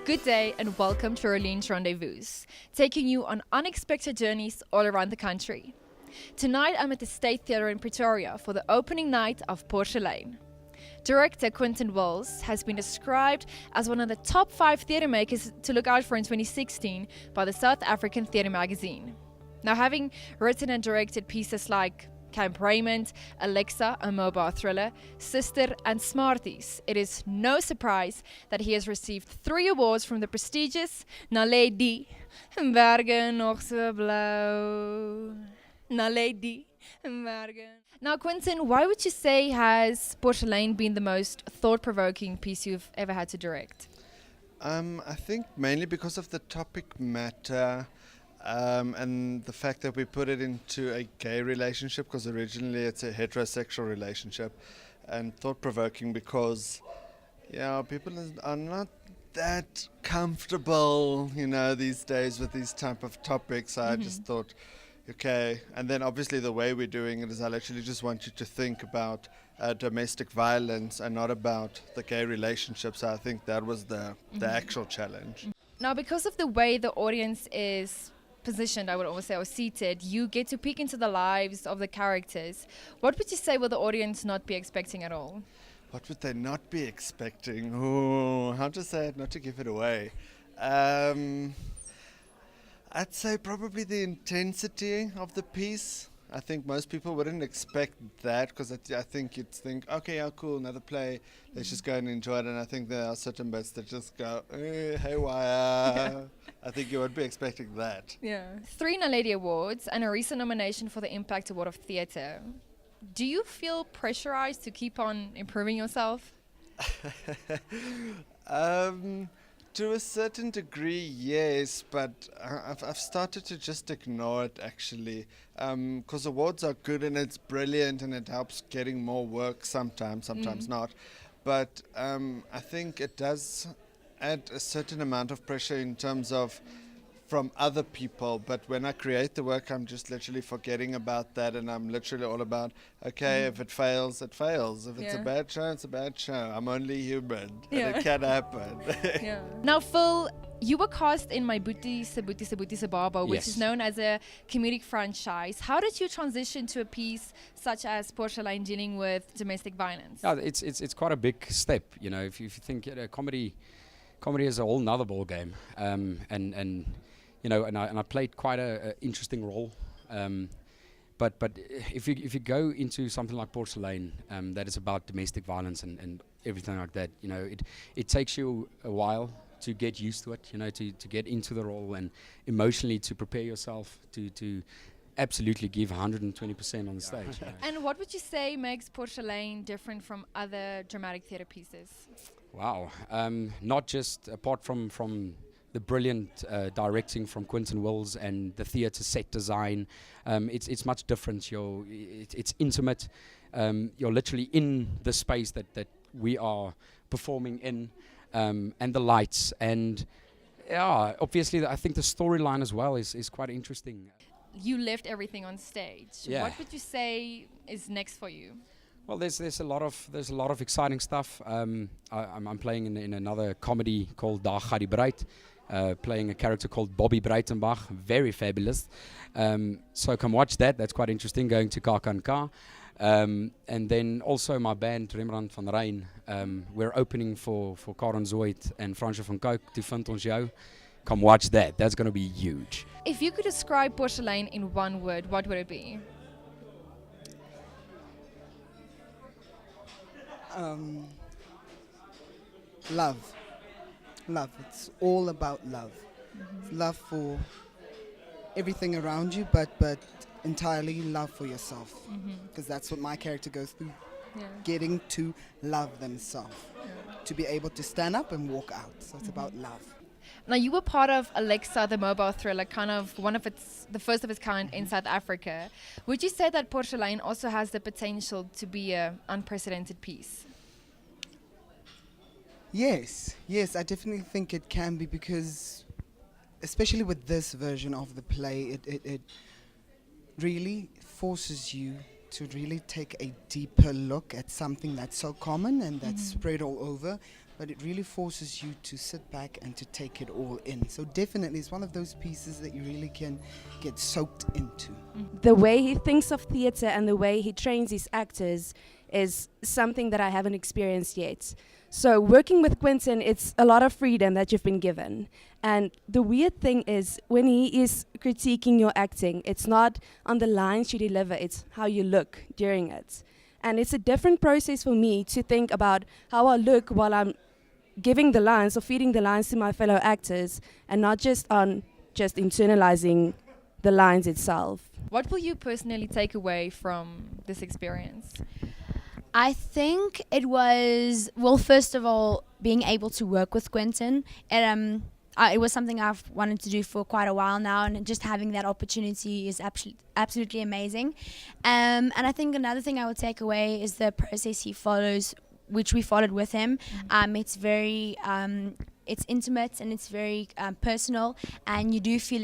Good day and welcome to RowLean's Rendezvous, taking you on unexpected journeys all around the country. Tonight I'm at the State Theatre in Pretoria for the opening night of Porselein. Director Quintin Wils has been described as one of the top 5 theatre makers to look out for in 2016 by the South African Theatre magazine. Now, having written and directed pieces like Camp Raymond, Alexa, a mobile thriller, Sister and Smarties, it is no surprise that he has received 3 awards from the prestigious Miladys. Bergen nog so blauw. Miladys. Now, Quintin, why would you say has Porselein been the most thought-provoking piece you've ever had to direct? I think mainly because of the topic matter. And the fact that we put it into a gay relationship, because originally it's a heterosexual relationship, and thought-provoking because, people are not that comfortable, these days with these type of topics. I just thought, okay, and then obviously the way we're doing it is I literally just want you to think about domestic violence and not about the gay relationship. So I think that was the actual challenge. Now, because of the way the audience is positioned, I would almost say, or seated, you get to peek into the lives of the characters. What would you say will the audience not be expecting at all? What would they not be expecting? Oh, how to say it, not to give it away. I'd say probably the intensity of the piece. I think most people wouldn't expect that because I think you'd think, okay, yeah, cool, another play, let's just go and enjoy it. And I think there are certain bits that just go, haywire. I think you would be expecting that. Yeah. 3 Miladys Awards and a recent nomination for the Impact Award of Theatre. Do you feel pressurized to keep on improving yourself? To a certain degree, yes, but I've started to just ignore it actually, because awards are good and it's brilliant and it helps getting more work sometimes not, but I think it does add a certain amount of pressure in terms of from other people, but when I create the work I'm just literally forgetting about that and I'm literally all about, okay, if it fails, it fails. If it's a bad show, it's a bad show. I'm only human and it can happen. Now, Phil, you were cast in My Boetie Se Boetie Se Boetie Se Baba, which is known as a comedic franchise. How did you transition to a piece such as Porselein dealing with domestic violence? Yeah, it's quite a big step, if you think comedy is a whole nother ball game, and I played quite a interesting role. But if you go into something like Porselein, that is about domestic violence and everything like that, it takes you a while to get used to it, to get into the role and emotionally to prepare yourself to absolutely give 120% on the stage. And what would you say makes Porselein different from other dramatic theatre pieces? Wow, not just apart from the brilliant directing from Quintin Wils and the theatre set design, it's much different. It's intimate. You're literally in the space that we are performing in, and the lights, and obviously I think the storyline as well is quite interesting. You left everything on stage. Yeah. What would you say is next for you? Well, there's a lot of exciting stuff. I'm playing in another comedy called Daar Gaat die Bruid, playing a character called Bobby Breitenbach, very fabulous. So come watch that. That's quite interesting. Going to KAK&K. And then also my band Rembrandt van Rijn. We're opening for Karen Zoid and Fransje van Kook to Vind Ons Jou. Come watch that. That's going to be huge. If you could describe Porselein in one word, what would it be? Love. It's all about love. Love for everything around you, but entirely love for yourself. Because that's what my character goes through. Getting to love themselves. To be able to stand up and walk out. So it's about love. Now, you were part of Alexa, the mobile thriller, kind of the first of its kind in South Africa. Would you say that Porselein also has the potential to be an unprecedented piece? Yes, I definitely think it can be, because especially with this version of the play, it really forces you to really take a deeper look at something that's so common and that's spread all over, but it really forces you to sit back and to take it all in. So definitely it's one of those pieces that you really can get soaked into. The way he thinks of theatre and the way he trains his actors is something that I haven't experienced yet. So working with Quinton, it's a lot of freedom that you've been given. And the weird thing is, when he is critiquing your acting, it's not on the lines you deliver, it's how you look during it. And it's a different process for me to think about how I look while I'm giving the lines or feeding the lines to my fellow actors, and not just on just internalizing the lines itself. What will you personally take away from this experience? I think it was, well, first of all, being able to work with Quinton. It was something I've wanted to do for quite a while now, and just having that opportunity is absolutely amazing. And I think another thing I would take away is the process he follows, which we followed with him. It's very, it's intimate and it's very personal, and you do feel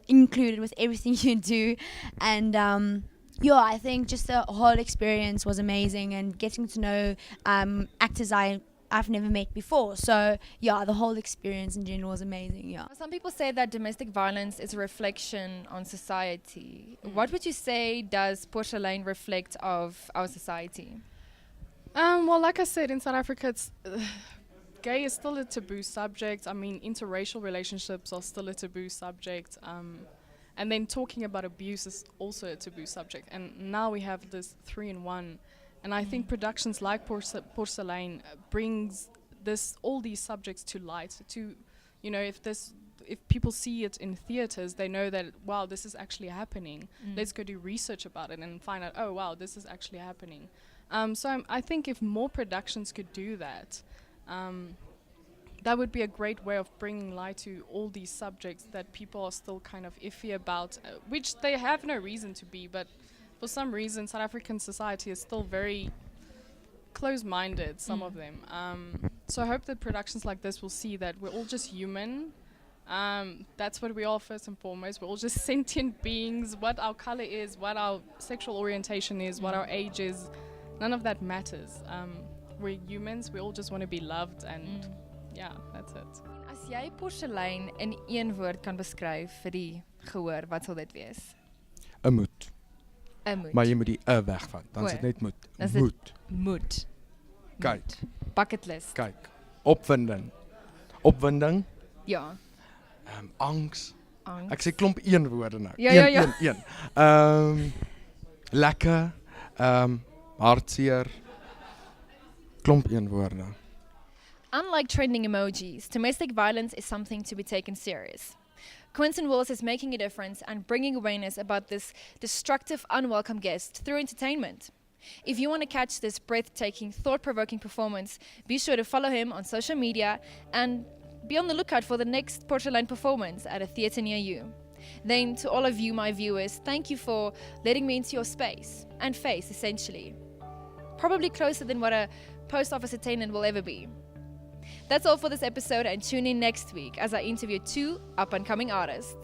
included with everything you do. And yeah, I think just the whole experience was amazing, and getting to know actors I've never met before. So yeah, the whole experience in general was amazing. Yeah. Some people say that domestic violence is a reflection on society. What would you say does Porselein reflect of our society? Well, like I said, in South Africa, it's gay is still a taboo subject. I mean, interracial relationships are still a taboo subject. And then talking about abuse is also a taboo subject. And now we have this 3-in-1. And I think productions like Porselein brings all these subjects to light. To, you know, if people see it in theaters, they know that, wow, this is actually happening. Let's go do research about it and find out, oh, wow, this is actually happening. So I think if more productions could do that, that would be a great way of bringing light to all these subjects that people are still kind of iffy about, which they have no reason to be, but for some reason South African society is still very close-minded, some of them. So I hope that productions like this will see that we're all just human. That's what we are first and foremost. We're all just sentient beings. What our color is, what our sexual orientation is, what our age is, none of that matters. We're humans, we all just want to be loved, and yeah, that's it. As jy Porselein in een woord kan beskryf vir die gehoor, wat sal dit wees? 'n moed. 'n moed. Maar jy moet die wegvat, dan is dit net moed. Moed. Moed. Kyk. Bucket list. Kyk. Opwinding. Opwinding. Ja. Angs. Angs. Ek sê klomp een woorde nou. Ja. Een. Lekker. Hartseer. Klomp een woorde. Unlike trending emojis, domestic violence is something to be taken serious. Quintin Wils is making a difference and bringing awareness about this destructive, unwelcome guest through entertainment. If you want to catch this breathtaking, thought-provoking performance, be sure to follow him on social media and be on the lookout for the next Porselein performance at a theatre near you. Then, to all of you, my viewers, thank you for letting me into your space and face, essentially. Probably closer than what a post office attendant will ever be. That's all for this episode, and tune in next week as I interview 2 up-and-coming artists.